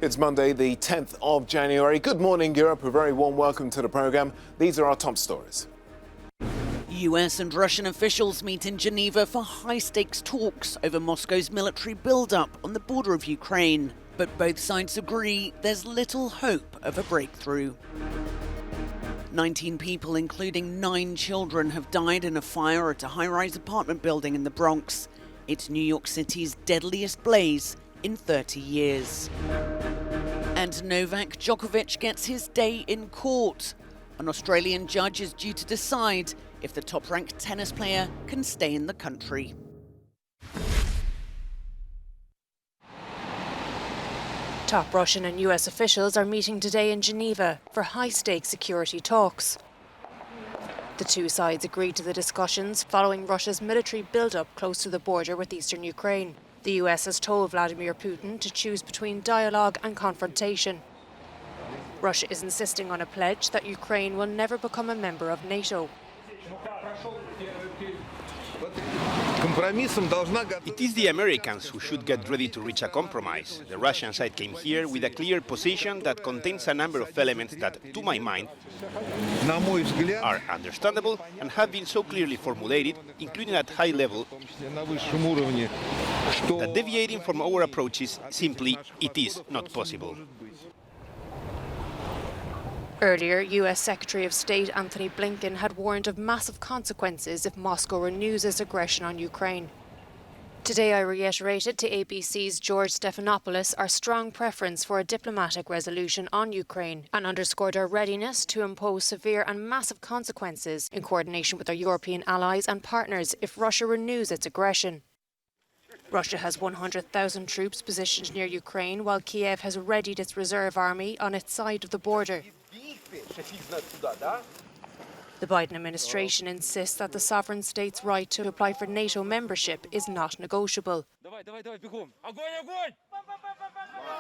It's Monday, the 10th of January. Good morning, Europe. A very warm welcome to the programme. These are our top stories. US and Russian officials meet in Geneva for high-stakes talks over Moscow's military build-up on the border of Ukraine. But both sides agree there's little hope of a breakthrough. 19 people, including 9 children, have died in a fire at a high-rise apartment building in the Bronx. It's New York City's deadliest blaze in 30 years. And Novak Djokovic gets his day in court. An Australian judge is due to decide if the top-ranked tennis player can stay in the country. Top Russian and US officials are meeting today in Geneva for high-stakes security talks. The two sides agreed to the discussions following Russia's military build-up close to the border with eastern Ukraine. The US has told Vladimir Putin to choose between dialogue and confrontation. Russia is insisting on a pledge that Ukraine will never become a member of NATO. It is the Americans who should get ready to reach a compromise. The Russian side came here with a clear position that contains a number of elements that, to my mind, are understandable and have been so clearly formulated, including at high level, that deviating from our approaches simply it is not possible. Earlier, US Secretary of State Anthony Blinken had warned of massive consequences if Moscow renews its aggression on Ukraine. Today I reiterated to ABC's George Stephanopoulos our strong preference for a diplomatic resolution on Ukraine and underscored our readiness to impose severe and massive consequences in coordination with our European allies and partners if Russia renews its aggression. Russia has 100,000 troops positioned near Ukraine, while Kiev has readied its reserve army on its side of the border. The Biden administration insists that the sovereign state's right to apply for NATO membership is not negotiable.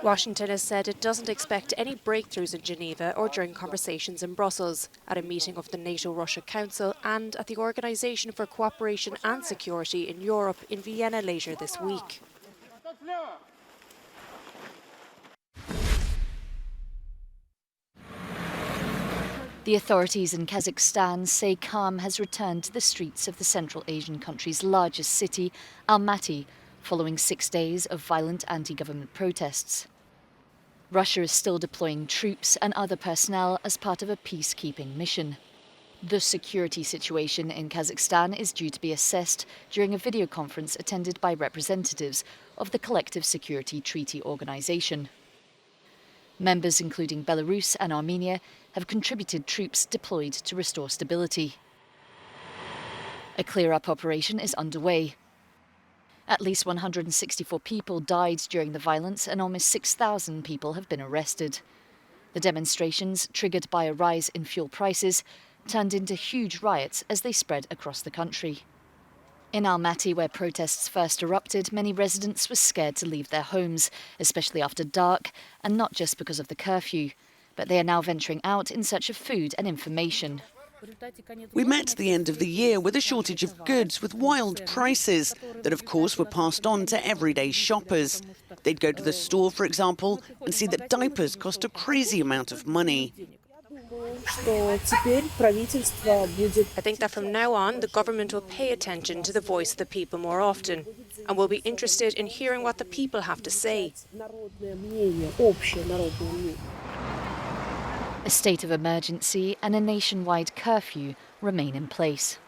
Washington has said it doesn't expect any breakthroughs in Geneva or during conversations in Brussels, at a meeting of the NATO-Russia Council and at the Organisation for Cooperation and Security in Europe in Vienna later this week. The authorities in Kazakhstan say calm has returned to the streets of the Central Asian country's largest city, Almaty, following 6 days of violent anti-government protests. Russia is still deploying troops and other personnel as part of a peacekeeping mission. The security situation in Kazakhstan is due to be assessed during a video conference attended by representatives of the Collective Security Treaty Organization. Members including Belarus and Armenia have contributed troops deployed to restore stability. A clear-up operation is underway. At least 164 people died during the violence and almost 6,000 people have been arrested. The demonstrations, triggered by a rise in fuel prices, turned into huge riots as they spread across the country. In Almaty, where protests first erupted, many residents were scared to leave their homes, especially after dark, and not just because of the curfew. But they are now venturing out in search of food and information. We met the end of the year with a shortage of goods with wild prices that, of course, were passed on to everyday shoppers. They'd go to the store, for example, and see that diapers cost a crazy amount of money. I think that from now on, the government will pay attention to the voice of the people more often and will be interested in hearing what the people have to say. A state of emergency and a nationwide curfew remain in place.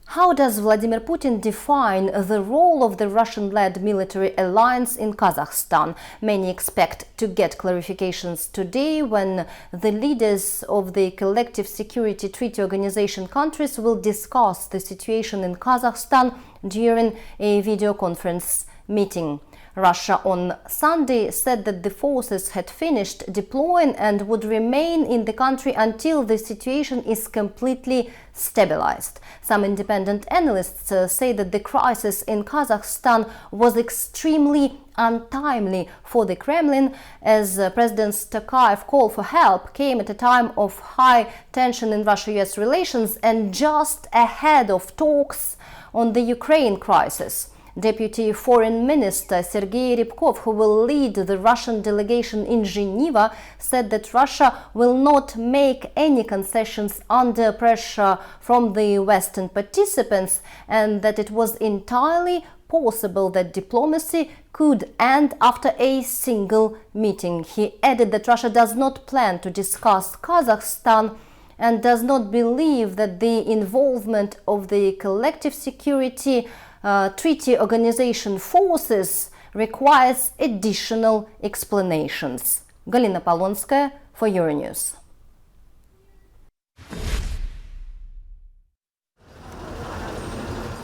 How does Vladimir Putin define the role of the Russian-led military alliance in Kazakhstan? Many expect to get clarifications today when the leaders of the Collective Security Treaty Organization countries will discuss the situation in Kazakhstan during a video conference meeting. Russia on Sunday said that the forces had finished deploying and would remain in the country until the situation is completely stabilized. Some independent analysts say that the crisis in Kazakhstan was extremely untimely for the Kremlin, as President Tokayev's call for help came at a time of high tension in Russia-US relations and just ahead of talks on the Ukraine crisis. Deputy Foreign Minister Sergei Rybkov, who will lead the Russian delegation in Geneva, said that Russia will not make any concessions under pressure from the Western participants and that it was entirely possible that diplomacy could end after a single meeting. He added that Russia does not plan to discuss Kazakhstan and does not believe that the involvement of the Collective Security Treaty Organization forces requires additional explanations. Galina Polonskaya for Euronews.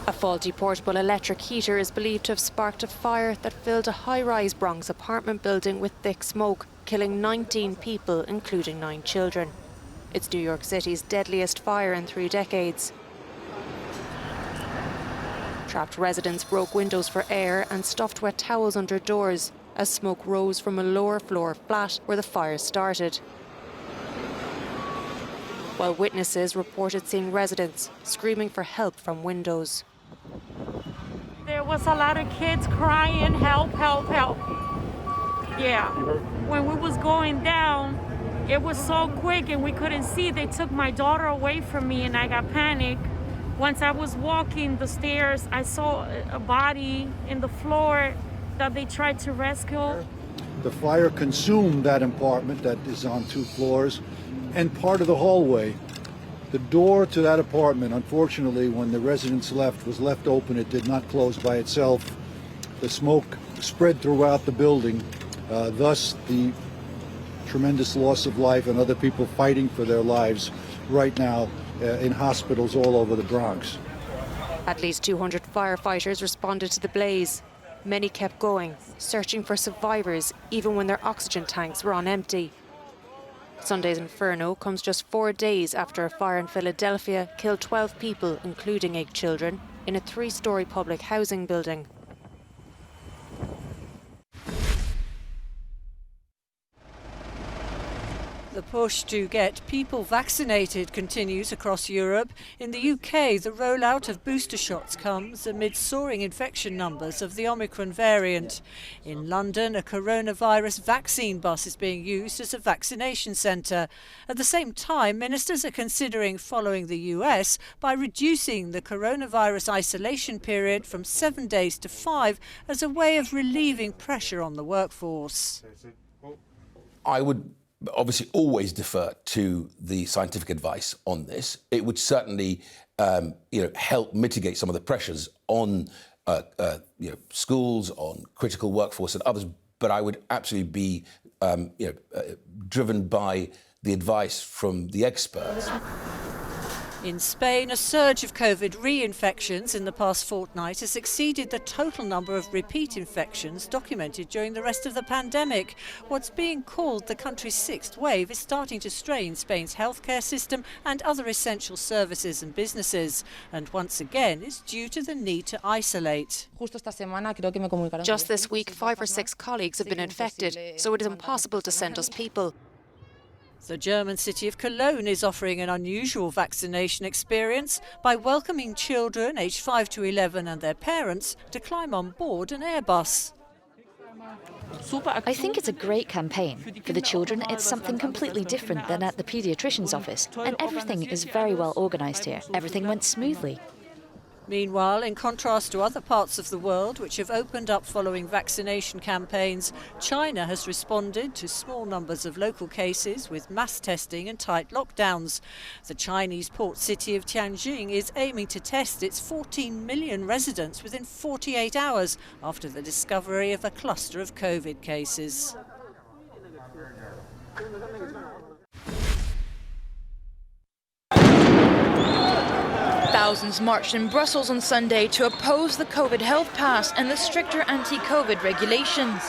A faulty portable electric heater is believed to have sparked a fire that filled a high-rise Bronx apartment building with thick smoke, killing 19 people, including 9 children. It's New York City's deadliest fire in 3 decades. Trapped residents broke windows for air and stuffed wet towels under doors as smoke rose from a lower floor flat where the fire started. While witnesses reported seeing residents screaming for help from windows. There was a lot of kids crying, help, help, help. Yeah, when we was going down, it was so quick and we couldn't see. They took my daughter away from me and I got panicked. Once I was walking the stairs, I saw a body in the floor that they tried to rescue. The fire consumed that apartment that is on 2 floors and part of the hallway. The door to that apartment, unfortunately, when the residents left, was left open. It did not close by itself. The smoke spread throughout the building, thus the tremendous loss of life and other people fighting for their lives right now in hospitals all over the Bronx. At least 200 firefighters responded to the blaze. Many kept going, searching for survivors even when their oxygen tanks were on empty. Sunday's inferno comes just 4 days after a fire in Philadelphia killed 12 people, including 8 children, in a 3-story public housing building. The push to get people vaccinated continues across Europe. In the UK, the rollout of booster shots comes amid soaring infection numbers of the Omicron variant. In London, a coronavirus vaccine bus is being used as a vaccination centre. At the same time, ministers are considering following the US by reducing the coronavirus isolation period from 7 days to 5 as a way of relieving pressure on the workforce. I would obviously always defer to the scientific advice on this. It would certainly, help mitigate some of the pressures on, schools, on critical workforce and others. But I would absolutely be, driven by the advice from the experts. In Spain, a surge of COVID reinfections in the past fortnight has exceeded the total number of repeat infections documented during the rest of the pandemic. What's being called the country's 6th wave is starting to strain Spain's healthcare system and other essential services and businesses. And once again, it's due to the need to isolate. Just this week, 5 or 6 colleagues have been infected, so it is impossible to send us people. The German city of Cologne is offering an unusual vaccination experience by welcoming children aged 5 to 11 and their parents to climb on board an Airbus. I think it's a great campaign. For the children, it's something completely different than at the paediatrician's office, and everything is very well organised here. Everything went smoothly. Meanwhile, in contrast to other parts of the world which have opened up following vaccination campaigns, China has responded to small numbers of local cases with mass testing and tight lockdowns. The Chinese port city of Tianjin is aiming to test its 14 million residents within 48 hours after the discovery of a cluster of COVID cases. Thousands marched in Brussels on Sunday to oppose the COVID health pass and the stricter anti-COVID regulations.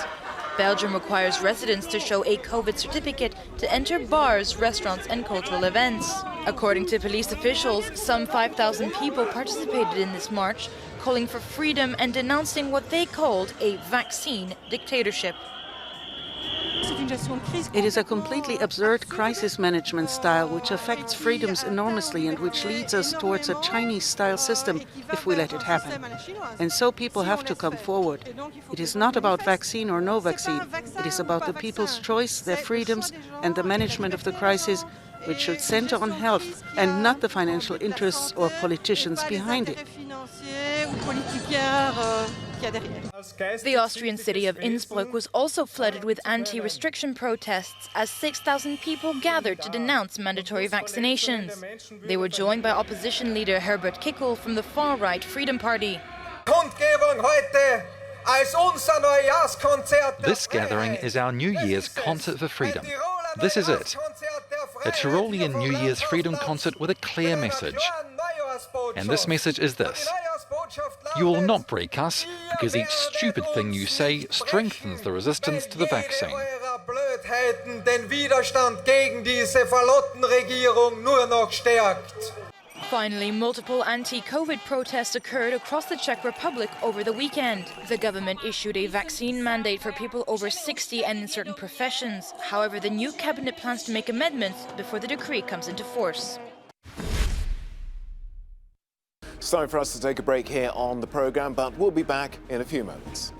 Belgium requires residents to show a COVID certificate to enter bars, restaurants and cultural events. According to police officials, some 5,000 people participated in this march, calling for freedom and denouncing what they called a vaccine dictatorship. It is a completely absurd crisis management style which affects freedoms enormously and which leads us towards a Chinese-style system if we let it happen. And so people have to come forward. It is not about vaccine or no vaccine. It is about the people's choice, their freedoms and the management of the crisis, which should center on health and not the financial interests or politicians behind it. The Austrian city of Innsbruck was also flooded with anti-restriction protests as 6,000 people gathered to denounce mandatory vaccinations. They were joined by opposition leader Herbert Kickl from the far-right Freedom Party. This gathering is our New Year's Concert for Freedom. This is it. A Tyrolean New Year's Freedom concert with a clear message. And this message is this: you will not break us, because each stupid thing you say strengthens the resistance to the vaccine. Finally, multiple anti-COVID protests occurred across the Czech Republic over the weekend. The government issued a vaccine mandate for people over 60 and in certain professions. However, the new cabinet plans to make amendments before the decree comes into force. It's time for us to take a break here on the programme, but we'll be back in a few moments.